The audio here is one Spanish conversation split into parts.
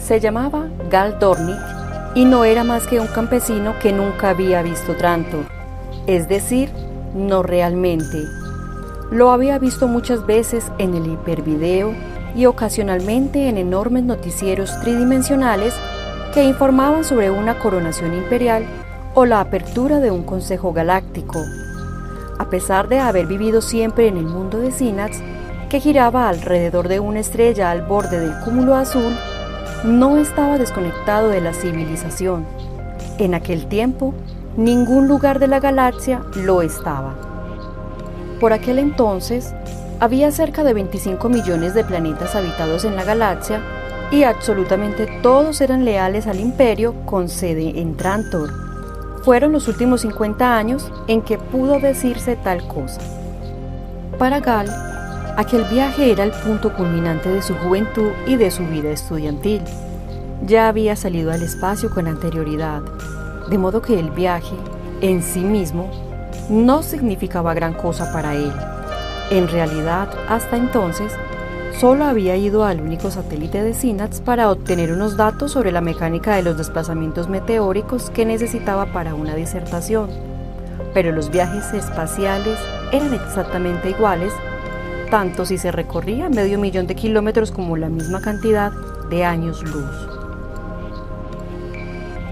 Se llamaba Gal Dornick y no era más que un campesino que nunca había visto Trantor, es decir, no realmente. Lo había visto muchas veces en el hipervideo y ocasionalmente en enormes noticieros tridimensionales que informaban sobre una coronación imperial o la apertura de un consejo galáctico. A pesar de haber vivido siempre en el mundo de Synax, que giraba alrededor de una estrella al borde del cúmulo azul, no estaba desconectado de la civilización. En aquel tiempo, ningún lugar de la galaxia lo estaba. Por aquel entonces, había cerca de 25 millones de planetas habitados en la galaxia y absolutamente todos eran leales al Imperio con sede en Trantor. Fueron los últimos 50 años en que pudo decirse tal cosa. Para Gal, aquel viaje era el punto culminante de su juventud y de su vida estudiantil. Ya había salido al espacio con anterioridad, de modo que el viaje, en sí mismo, no significaba gran cosa para él. En realidad, hasta entonces, solo había ido al único satélite de Synax para obtener unos datos sobre la mecánica de los desplazamientos meteóricos que necesitaba para una disertación. Pero los viajes espaciales eran exactamente iguales, tanto si se recorría 500.000 de kilómetros como la misma cantidad de años luz.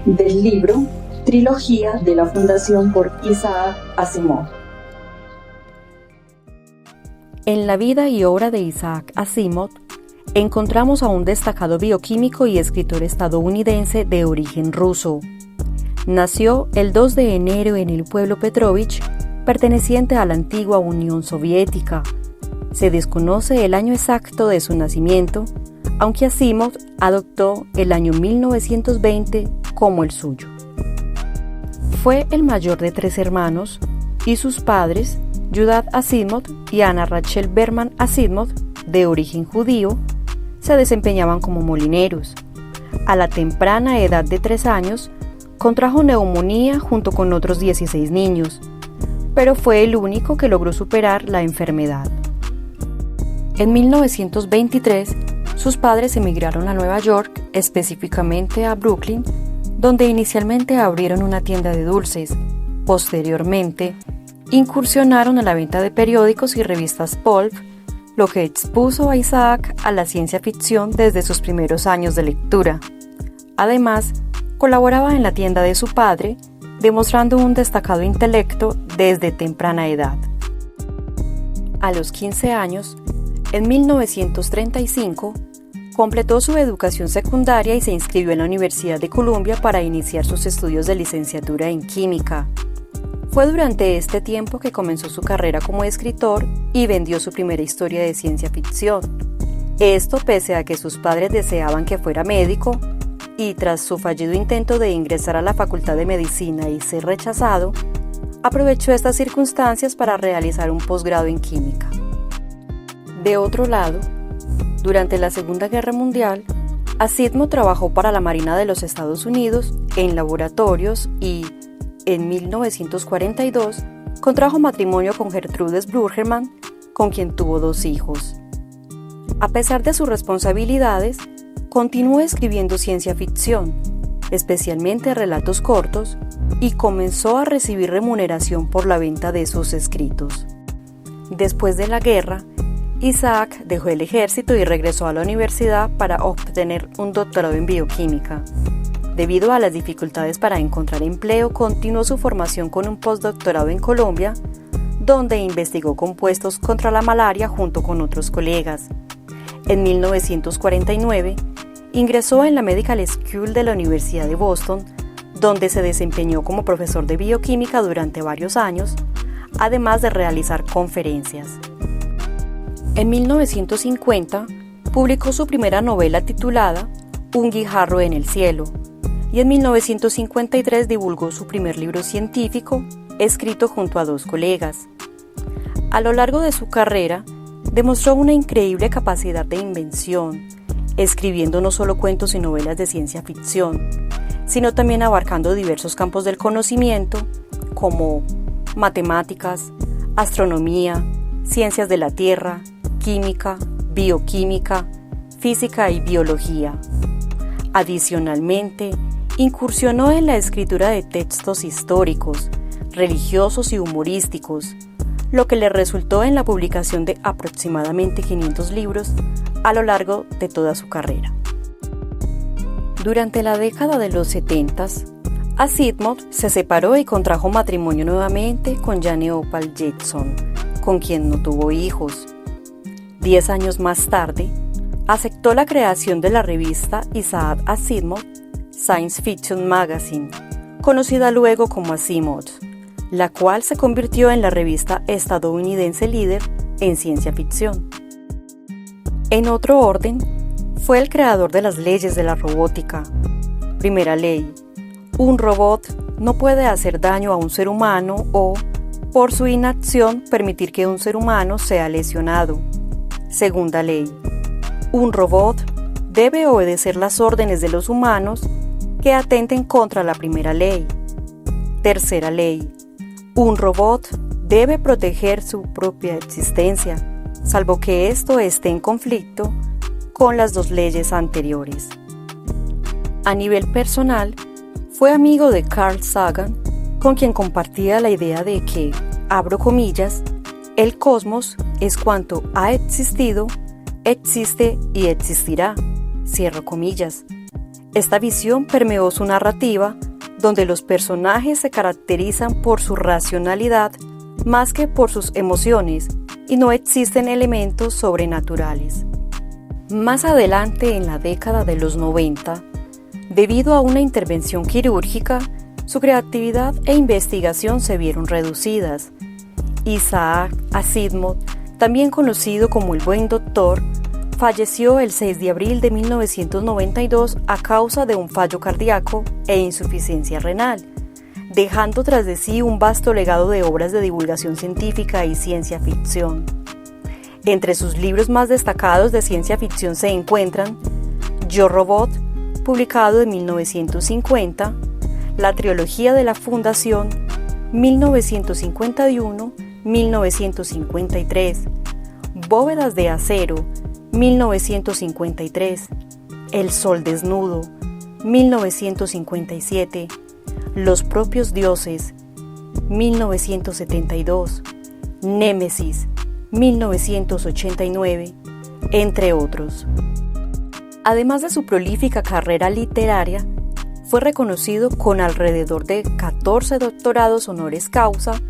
Del libro Trilogía de la Fundación por Isaac Asimov. En la vida y obra de Isaac Asimov encontramos a un destacado bioquímico y escritor estadounidense de origen ruso. Nació el 2 de enero en el pueblo Petrovich, perteneciente a la antigua Unión Soviética. Se desconoce el año exacto de su nacimiento, aunque Asimov adoptó el año 1920 como el suyo. Fue el mayor de 3 hermanos y sus padres, Judith Asimov y Anna Rachel Berman Asimov, de origen judío, se desempeñaban como molineros. A la temprana edad de 3 años, contrajo neumonía junto con otros 16 niños, pero fue el único que logró superar la enfermedad. En 1923, sus padres emigraron a Nueva York, específicamente a Brooklyn, donde inicialmente abrieron una tienda de dulces. Posteriormente, incursionaron en la venta de periódicos y revistas pulp, lo que expuso a Isaac a la ciencia ficción desde sus primeros años de lectura. Además, colaboraba en la tienda de su padre, demostrando un destacado intelecto desde temprana edad. A los 15 años, en 1935, completó su educación secundaria y se inscribió en la Universidad de Columbia para iniciar sus estudios de licenciatura en química. Fue durante este tiempo que comenzó su carrera como escritor y vendió su primera historia de ciencia ficción. Esto pese a que sus padres deseaban que fuera médico y tras su fallido intento de ingresar a la Facultad de Medicina y ser rechazado, aprovechó estas circunstancias para realizar un posgrado en química. De otro lado, durante la Segunda Guerra Mundial, Asimov trabajó para la Marina de los Estados Unidos en laboratorios y, en 1942, contrajo matrimonio con Gertrudes Bruggemann, con quien tuvo 2 hijos. A pesar de sus responsabilidades, continuó escribiendo ciencia ficción, especialmente relatos cortos, y comenzó a recibir remuneración por la venta de sus escritos. Después de la guerra, Isaac dejó el ejército y regresó a la universidad para obtener un doctorado en bioquímica. Debido a las dificultades para encontrar empleo, continuó su formación con un postdoctorado en Colombia, donde investigó compuestos contra la malaria junto con otros colegas. En 1949, ingresó en la Medical School de la Universidad de Boston, donde se desempeñó como profesor de bioquímica durante varios años, además de realizar conferencias. En 1950, publicó su primera novela titulada Un guijarro en el cielo, y en 1953 divulgó su primer libro científico, escrito junto a 2 colegas. A lo largo de su carrera, demostró una increíble capacidad de invención, escribiendo no solo cuentos y novelas de ciencia ficción, sino también abarcando diversos campos del conocimiento, como matemáticas, astronomía, ciencias de la Tierra, química, bioquímica, física y biología. Adicionalmente, incursionó en la escritura de textos históricos, religiosos y humorísticos, lo que le resultó en la publicación de aproximadamente 500 libros a lo largo de toda su carrera. Durante la década de los 70, Asimov se separó y contrajo matrimonio nuevamente con Jane Opal Jetson, con quien no tuvo hijos. 10 años más tarde, aceptó la creación de la revista Isaac Asimov Science Fiction Magazine, conocida luego como Asimov, la cual se convirtió en la revista estadounidense líder en ciencia ficción. En otro orden, fue el creador de las leyes de la robótica. Primera ley: un robot no puede hacer daño a un ser humano o, por su inacción, permitir que un ser humano sea lesionado. Segunda ley: un robot debe obedecer las órdenes de los humanos que atenten contra la primera ley. Tercera ley: un robot debe proteger su propia existencia, salvo que esto esté en conflicto con las dos leyes anteriores. A nivel personal, fue amigo de Carl Sagan, con quien compartía la idea de que, abro comillas, el cosmos es cuanto ha existido, existe y existirá, cierro comillas. Esta visión permeó su narrativa, donde los personajes se caracterizan por su racionalidad más que por sus emociones y no existen elementos sobrenaturales. Más adelante, en la década de los 90, debido a una intervención quirúrgica, su creatividad e investigación se vieron reducidas. Isaac Asimov, también conocido como el Buen Doctor, falleció el 6 de abril de 1992 a causa de un fallo cardíaco e insuficiencia renal, dejando tras de sí un vasto legado de obras de divulgación científica y ciencia ficción. Entre sus libros más destacados de ciencia ficción se encuentran Yo Robot, publicado en 1950, la trilogía de la Fundación, 1951-1953, Bóvedas de acero, 1953, El Sol desnudo, 1957, Los propios dioses, 1972, Némesis, 1989, entre otros. Además de su prolífica carrera literaria, fue reconocido con alrededor de 14 doctorados honoris causa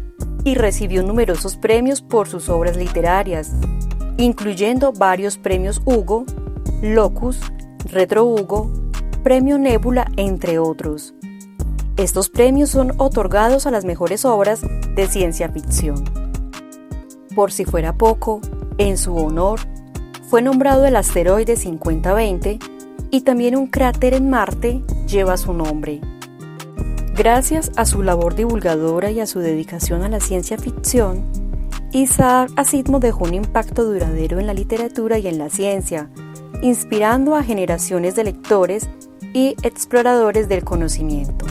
y recibió numerosos premios por sus obras literarias, incluyendo varios premios Hugo, Locus, Retro Hugo, Premio Nebula, entre otros. Estos premios son otorgados a las mejores obras de ciencia ficción. Por si fuera poco, en su honor, fue nombrado el asteroide 5020 y también un cráter en Marte lleva su nombre. Gracias a su labor divulgadora y a su dedicación a la ciencia ficción, Isaac Asimov dejó un impacto duradero en la literatura y en la ciencia, inspirando a generaciones de lectores y exploradores del conocimiento.